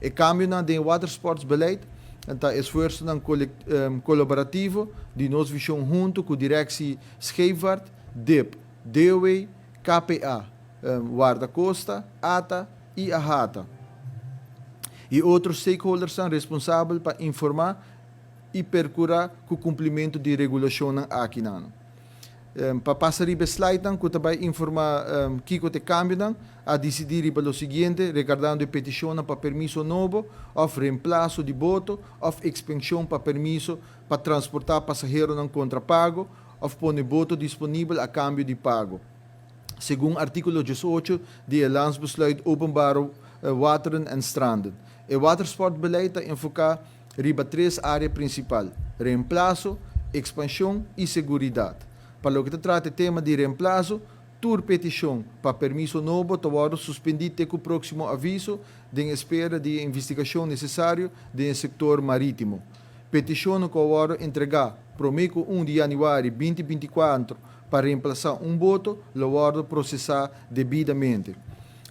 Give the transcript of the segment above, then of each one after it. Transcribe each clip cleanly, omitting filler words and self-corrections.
E cambio na de watersportsbeleid, então esforço colaborativo de nós visão junto com a direção Scheepvaart, DIP, DOE, KPA, Guarda-Costa, ATA e AHATA. E outros stakeholders são responsáveis para informar e percurar o cumprimento de regulação aqui. Para passar a slide, que também informar que te cambio a decidir o seguinte, recordando a petição para permisso novo, ou reemplaço de voto, ou expansão para permisso para transportar passageiros não contrapago, ou pôr voto disponível a câmbio de pago. Segundo o artigo 18 do Landsbesluit Openbare Wateren en Stranden. O watersportbeleid enfoca riba 3 áreas principais: reemplaço, expansão e seguridade. Para o que trata o tema de reemplaço, tur petição para permisso novo tawaro suspendido até o próximo aviso de espera de investigação necessário do setor marítimo. Petição que tawaro entregar promeco 1 de janeiro 2024 para reemplaçar voto, tawaro processar devidamente.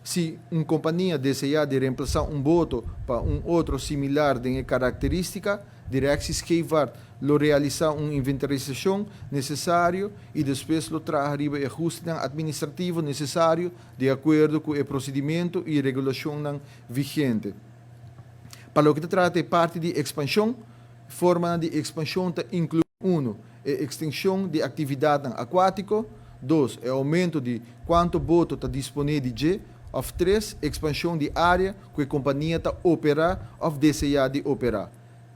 Se uma companhia desejar de reemplaçar voto para outro similar de característica, direção Scheepvaart lo realizar uma inventarização necessária e depois lo traz o ajuste administrativo necessário de acordo com o procedimento e regulação vigente. Para o que trata de parte de expansão, forma de expansão inclui 1. A extensão de atividade aquática, 2. O aumento de quanto voto está disponível, ou 3. Expansão de área que a companhia está operar ou deseja de operar.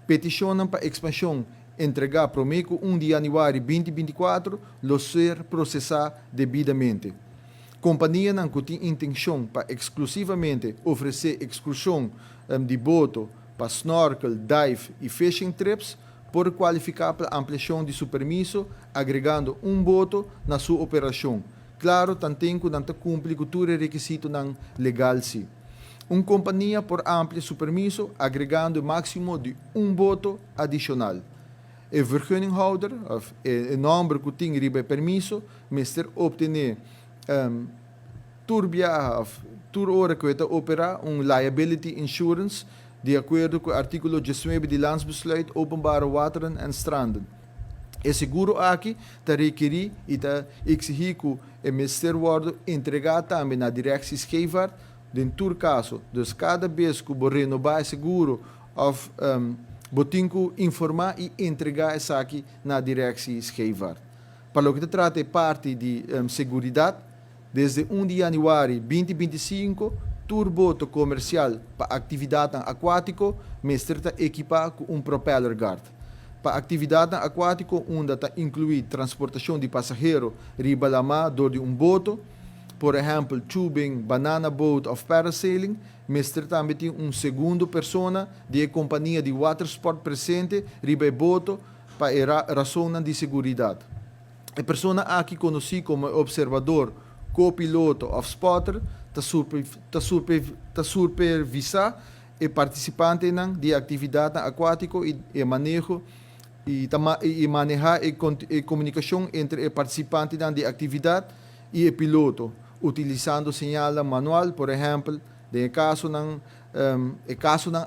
Petição para expansão entregar promeco 1 de janeiro 2024 lo ser processar devidamente. Companhia não tem intenção para exclusivamente oferecer excursão de boto para snorkel, dive e fishing trips, por qualificar para ampliação de seu permisso, agregando boto na sua operação. Claro, tanto que não cumpre com todo requisito legal. Uma companhia por amplia seu permisso, agregando o máximo de voto adicional. O vergunninghouder, of o número que tem riba permisso, mister obtener tur hora que está operar liability insurance de acordo com o artigo 19 de Landsbesluit Openbare Wateren en Stranden. O seguro aqui está requerir e está exigir que o ministério word entregar também na direção Scheepvaart, em todo caso, dus cada vez que você renovar o seguro, você tem que informar e entregar isso aqui na direção Scheepvaart. Para o que trata de parte de segurança, desde 1 de janeiro 2025, turboto comercial para atividade aquática, mestre está equipado com propeller guard. Para atividade aquática, onde está incluída transportação de passageiros riba da mar door de boto, por exemplo, tubing, banana boat ou parasailing, mestre também tem segundo pessoa de companhia de watersport presente riba boto para razão de segurança. A pessoa aqui conhecida como observador, copiloto ou spotter está supervisar e participante de atividade aquática e manejo e manejar a comunicação entre o participante de atividade e o piloto, utilizando señal manual, por exemplo, no caso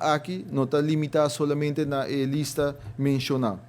aqui não está limitado somente na lista mencionada.